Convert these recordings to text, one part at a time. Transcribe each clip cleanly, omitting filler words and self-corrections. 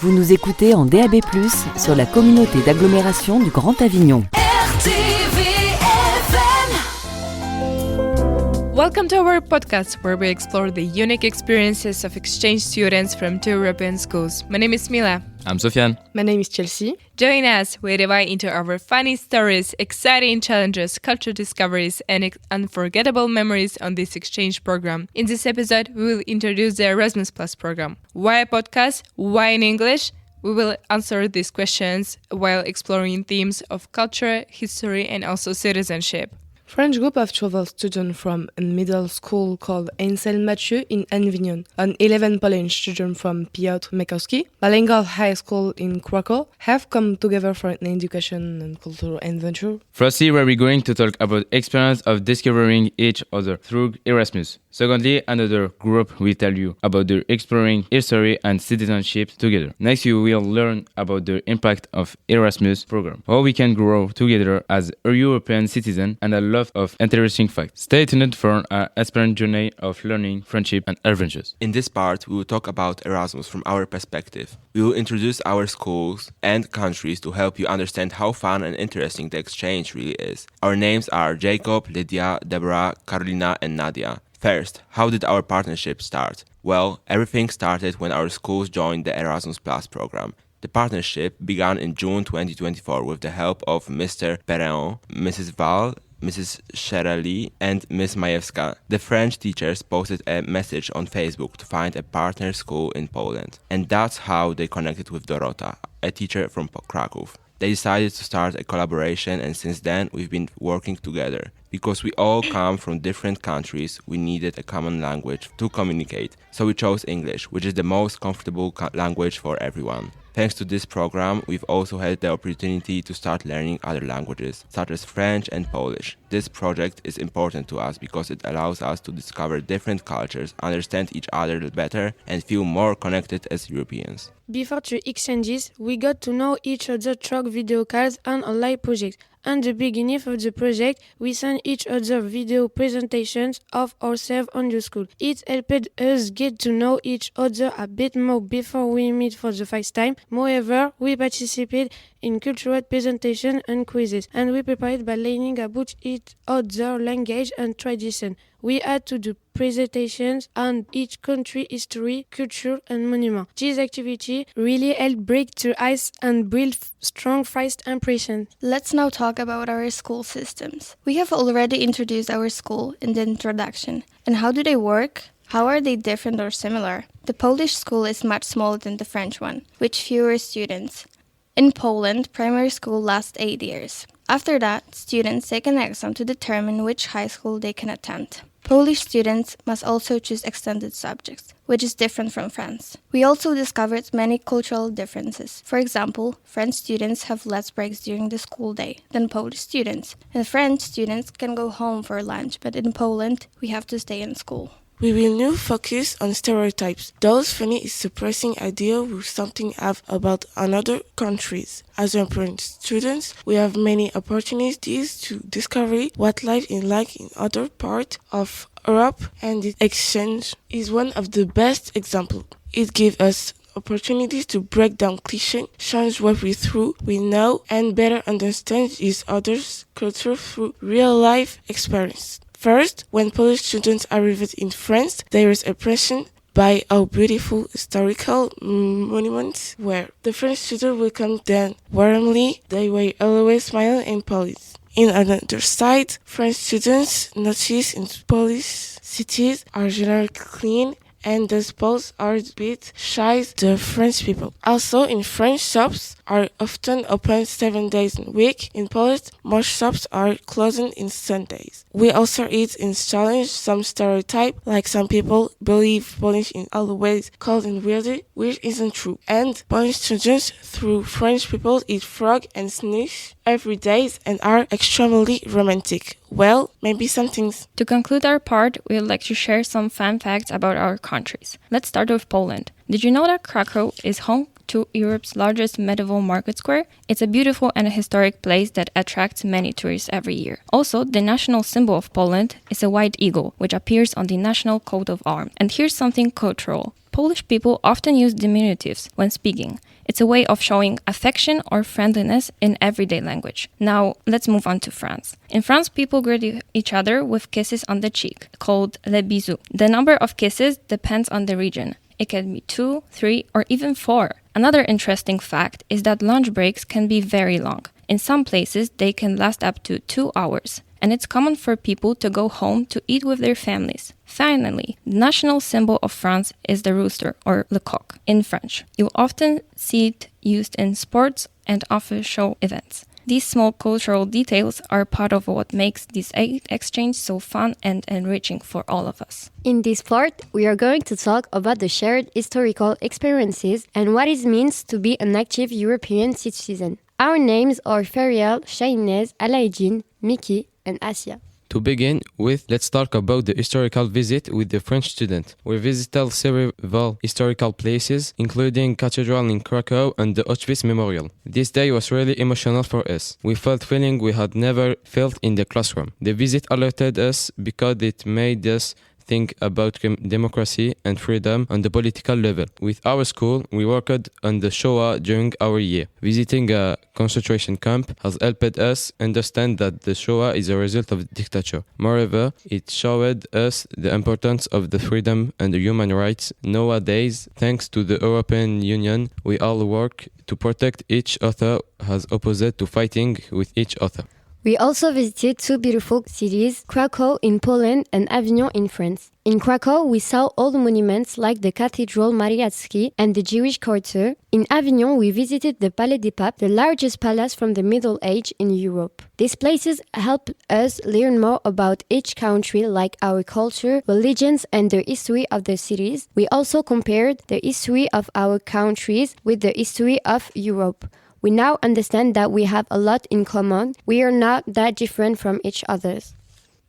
Vous nous écoutez en DAB+, sur la communauté d'agglomération du Grand Avignon. Welcome to our podcast, where we explore the unique experiences of exchange students from 2 European schools. My name is Mila. I'm Sofiane. My name is Chelsea. Join us, we dive into our funny stories, exciting challenges, cultural discoveries, and unforgettable memories on this exchange program. In this episode, we will introduce the Erasmus Plus program. Why a podcast? Why in English? We will answer these questions while exploring themes of culture, history, and also citizenship. French group of travel students from a middle school called Anselme Mathieu in Avignon, and 11 Polish students from Piotr Makowski, bilingual high school in Krakow, have come together for an education and cultural adventure. Firstly, we're going to talk about experience of discovering each other through Erasmus. Secondly, another group will tell you about their exploring history and citizenship together. Next, you will learn about the impact of Erasmus program, how we can grow together as a European citizen, and a lot of interesting facts. Stay tuned for an aspirant journey of learning, friendship, and adventures. In this part, we will talk about Erasmus from our perspective. We will introduce our schools and countries to help you understand how fun and interesting the exchange really is. Our names are Jacob, Lydia, Deborah, Carolina, and Nadia. First, how did our partnership start? Well, everything started when our schools joined the Erasmus Plus program. The partnership began in June 2024 with the help of Mr. Perrin, Mrs. Val, Mrs. Sherali, and Ms. Majewska. The French teachers posted a message on Facebook to find a partner school in Poland. And that's how they connected with Dorota, a teacher from Krakow. They decided to start a collaboration, and since then we've been working together. Because we all come from different countries, we needed a common language to communicate. So we chose English, which is the most comfortable language for everyone. Thanks to this program, we've also had the opportunity to start learning other languages, such as French and Polish. This project is important to us because it allows us to discover different cultures, understand each other better, and feel more connected as Europeans. Before the exchanges, we got to know each other through video calls and online projects. At the beginning of the project, we sent each other video presentations of ourselves on the school. It helped us get to know each other a bit more before we meet for the first time. Moreover, we participated in cultural presentations and quizzes, and we prepared by learning about each other's language and tradition. We had to do presentations on each country history, culture, and monument. This activity really helped break the ice and build strong first impressions. Let's now talk about our school systems. We have already introduced our school in the introduction. And how do they work? How are they different or similar? The Polish school is much smaller than the French one, with fewer students. In Poland, primary school lasts 8 years. After that, students take an exam to determine which high school they can attend. Polish students must also choose extended subjects, which is different from France. We also discovered many cultural differences. For example, French students have less breaks during the school day than Polish students, and French students can go home for lunch, but in Poland, we have to stay in school. We will now focus on stereotypes. Those funny is suppressing idea with something have about another countries. As European students, we have many opportunities to discover what life is like in other parts of Europe, and the exchange is one of the best examples. It gives us opportunities to break down clichés, change what we know, and better understand each other's culture through real-life experience. First, when Polish students arrived in France, they were impressed by how beautiful historical monuments were. The French students welcomed them warmly. They were always smiling and polite. In another side, French students noticed in Polish cities are generally clean, and the schools are a bit shy the French people. Also, in French shops are often open 7 days a week. In Polish, most shops are closed on Sundays. We also eat and challenge some stereotype, like some people believe Polish is always cold and weird, which isn't true. And Polish students through French people eat frog and snitch every day and are extremely romantic. Well, maybe some things. To conclude our part, we would like to share some fun facts about our countries. Let's start with Poland. Did you know that Krakow is home to Europe's largest medieval market square? It's a beautiful and a historic place that attracts many tourists every year. Also, the national symbol of Poland is a white eagle, which appears on the national coat of arms. And here's something cultural. Polish people often use diminutives when speaking. It's a way of showing affection or friendliness in everyday language. Now, let's move on to France. In France, people greet each other with kisses on the cheek, called les bisous. The number of kisses depends on the region. It can be 2, 3, or even 4. Another interesting fact is that lunch breaks can be very long. In some places, they can last up to 2 hours. And it's common for people to go home to eat with their families. Finally, the national symbol of France is the rooster, or le coq, in French. You often see it used in sports and official events. These small cultural details are part of what makes this exchange so fun and enriching for all of us. In this part, we are going to talk about the shared historical experiences and what it means to be an active European citizen. Our names are Ferial, Shainez, Alaïdine, Miki, and Asia. To begin with, let's talk about the historical visit with the French student. We visited several historical places, including Cathedral in Krakow and the Auschwitz Memorial. This day was really emotional for us. We felt feeling we had never felt in the classroom. The visit alerted us because it made us think about democracy and freedom on the political level. With our school, we worked on the Shoah during our year. Visiting a concentration camp has helped us understand that the Shoah is a result of dictature. Moreover, it showed us the importance of the freedom and the human rights. Nowadays, thanks to the European Union, we all work to protect each other as opposed to fighting with each other. We also visited 2 beautiful cities, Krakow in Poland and Avignon in France. In Krakow, we saw old monuments like the Cathedral Mariacki and the Jewish Quarter. In Avignon, we visited the Palais des Papes, the largest palace from the Middle Age in Europe. These places helped us learn more about each country, like our culture, religions, and the history of the cities. We also compared the history of our countries with the history of Europe. We now understand that we have a lot in common. We are not that different from each other.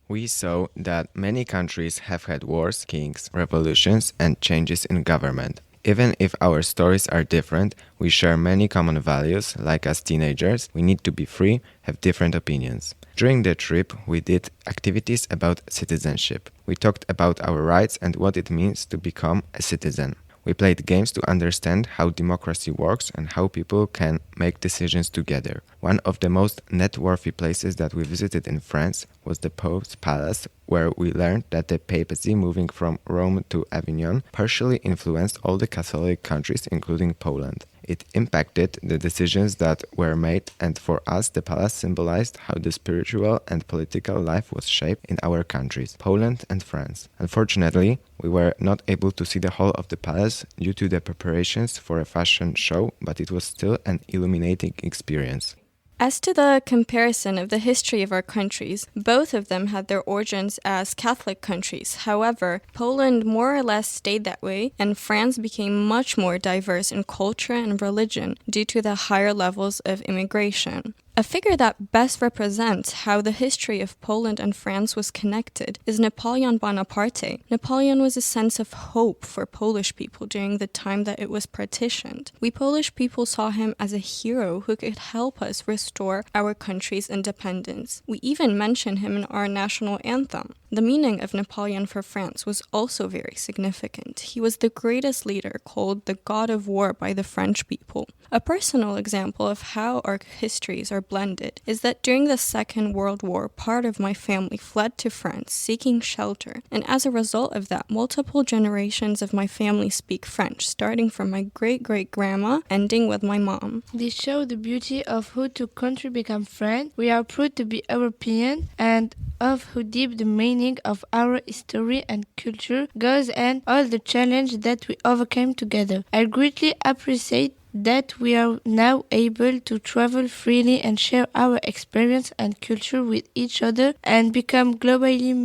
We saw that many countries have had wars, kings, revolutions, and changes in government. Even if our stories are different, we share many common values, like as teenagers, we need to be free, have different opinions. During the trip, we did activities about citizenship. We talked about our rights and what it means to become a citizen. We played games to understand how democracy works and how people can make decisions together. One of the most net-worthy places that we visited in France was the Pope's Palace, where we learned that the papacy moving from Rome to Avignon partially influenced all the Catholic countries, including Poland. It impacted the decisions that were made, and for us the palace symbolized how the spiritual and political life was shaped in our countries, Poland and France. Unfortunately, we were not able to see the whole of the palace due to the preparations for a fashion show, but it was still an illuminating experience. As to the comparison of the history of our countries, both of them had their origins as Catholic countries. However, Poland more or less stayed that way, and France became much more diverse in culture and religion due to the higher levels of immigration. A figure that best represents how the history of Poland and France was connected is Napoleon Bonaparte. Napoleon was a sense of hope for Polish people during the time that it was partitioned. We Polish people saw him as a hero who could help us restore our country's independence. We even mention him in our national anthem. The meaning of Napoleon for France was also very significant. He was the greatest leader, called the God of War by the French people. A personal example of how our histories are blended is that during the Second World War, part of my family fled to France seeking shelter, and as a result of that, multiple generations of my family speak French, starting from my great-great-grandma, ending with my mom. This shows the beauty of how two countries become friends. We are proud to be European and of how deep the meaning of our history and culture goes and all the challenges that we overcame together. I greatly appreciate that we are now able to travel freely and share our experience and culture with each other and become globally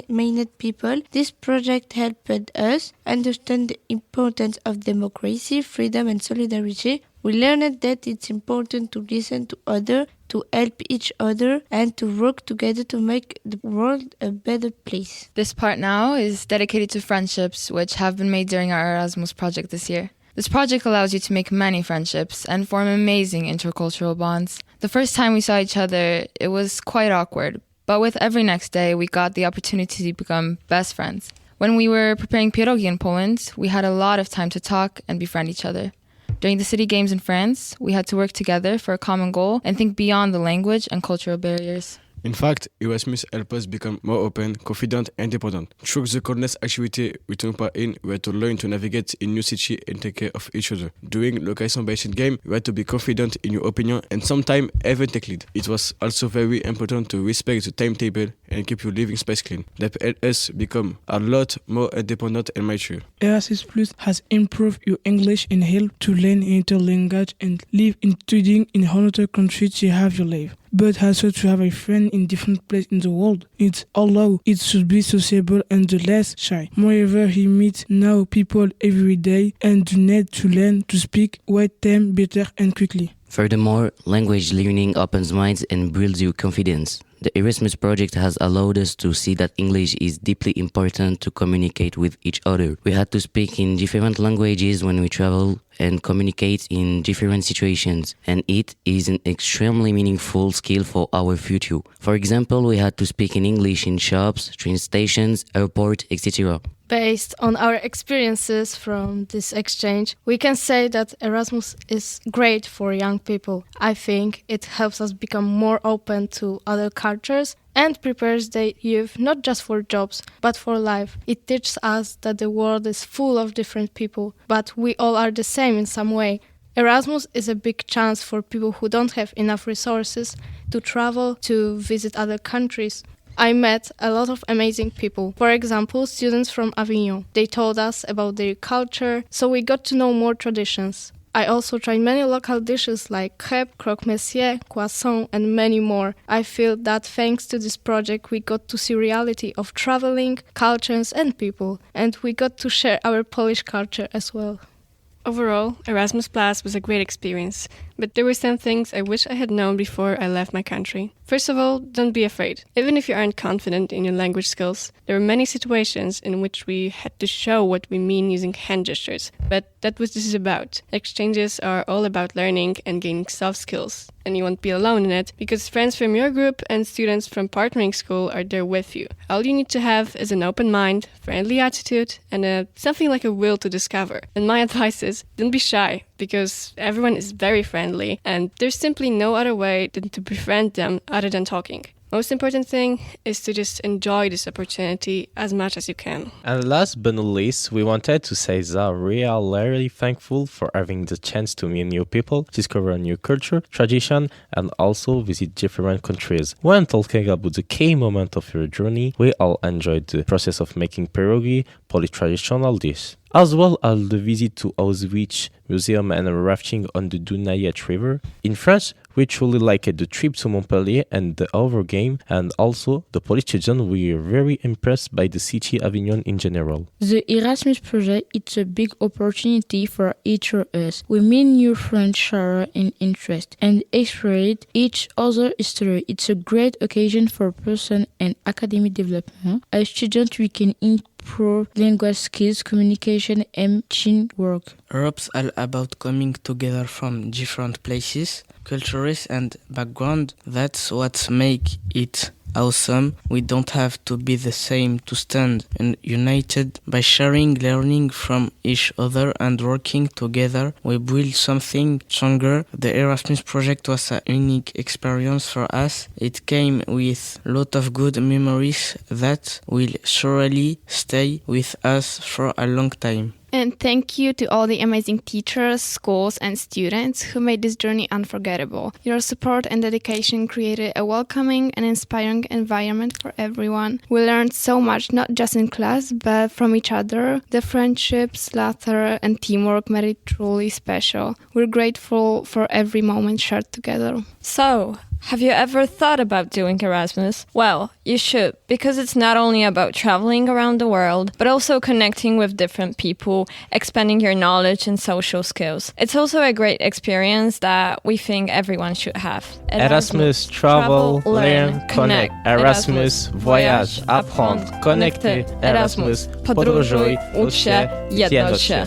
minded people. This project helped us understand the importance of democracy, freedom and solidarity. We learned that it's important to listen to others, to help each other, and to work together to make the world a better place. This part now is dedicated to friendships which have been made during our Erasmus project this year. This project allows you to make many friendships and form amazing intercultural bonds. The first time we saw each other, it was quite awkward, but with every next day, we got the opportunity to become best friends. When we were preparing pierogi in Poland, we had a lot of time to talk and befriend each other. During the city games in France, we had to work together for a common goal and think beyond the language and cultural barriers. In fact, Erasmus helped us become more open, confident, and independent. Through the countless activity we took part in, we had to learn to navigate in new city and take care of each other. During location-based game, we had to be confident in your opinion and sometimes even take lead. It was also very important to respect the timetable and keep your living space clean. That helped us become a lot more independent and mature. Erasmus Plus has improved your English and helped to learn another language and live in studying in another country to have your life. But also to have a friend in different places in the world. It's although it should be sociable and the less shy. Moreover, he meets now people every day and do need to learn to speak, write them better and quickly. Furthermore, language learning opens minds and builds your confidence. The Erasmus project has allowed us to see that English is deeply important to communicate with each other. We had to speak in different languages when we travel and communicate in different situations, and it is an extremely meaningful skill for our future. For example, we had to speak in English in shops, train stations, airport, etc. Based on our experiences from this exchange, we can say that Erasmus is great for young people. I think it helps us become more open to other cultures and prepares the youth not just for jobs, but for life. It teaches us that the world is full of different people, but we all are the same in some way. Erasmus is a big chance for people who don't have enough resources to travel, to visit other countries. I met a lot of amazing people. For example, students from Avignon. They told us about their culture, so we got to know more traditions. I also tried many local dishes like crêpes, croque-monsieur, croissant, and many more. I feel that thanks to this project we got to see reality of traveling, cultures and people, and we got to share our Polish culture as well. Overall, Erasmus Plus was a great experience, but there were some things I wish I had known before I left my country. First of all, don't be afraid. Even if you aren't confident in your language skills, there are many situations in which we had to show what we mean using hand gestures, but that's what this is about. Exchanges are all about learning and gaining soft skills, and you won't be alone in it because friends from your group and students from partnering school are there with you. All you need to have is an open mind, friendly attitude, and something like a will to discover. And my advice is, don't be shy, because everyone is very friendly and there's simply no other way than to befriend them other than talking. Most important thing is to just enjoy this opportunity as much as you can. And last but not least, we wanted to say that we are really thankful for having the chance to meet new people, discover a new culture, tradition, and also visit different countries. When talking about the key moment of your journey, we all enjoyed the process of making pierogi, Polish traditional dish, as well as the visit to Auschwitz Museum and rafting on the Dunayet River. In France, we truly liked the trip to Montpellier and the over game, and also the Polish students were very impressed by the city Avignon in general. The Erasmus project is a big opportunity for each of us. We meet new friends, share an interest, and experience each other's history. It's a great occasion for personal and academic development. As students, we can improve language skills, communication, and teamwork. Europe's all about coming together from different places, cultures and background. That's what makes it awesome. We don't have to be the same to stand united. By sharing, learning from each other and working together, we build something stronger. The Erasmus project was a unique experience for us. It came with a lot of good memories that will surely stay with us for a long time. And thank you to all the amazing teachers, schools, and students who made this journey unforgettable. Your support and dedication created a welcoming and inspiring environment for everyone. We learned so much, not just in class, but from each other. The friendships, laughter, and teamwork made it truly special. We're grateful for every moment shared together. So, have you ever thought about doing Erasmus? Well, you should, because it's not only about traveling around the world, but also connecting with different people, expanding your knowledge and social skills. It's also a great experience that we think everyone should have. Erasmus, travel, learn, connect. Erasmus, voyage, apprendre, connecter. Erasmus, podróżuj, ucz się, jednocz się.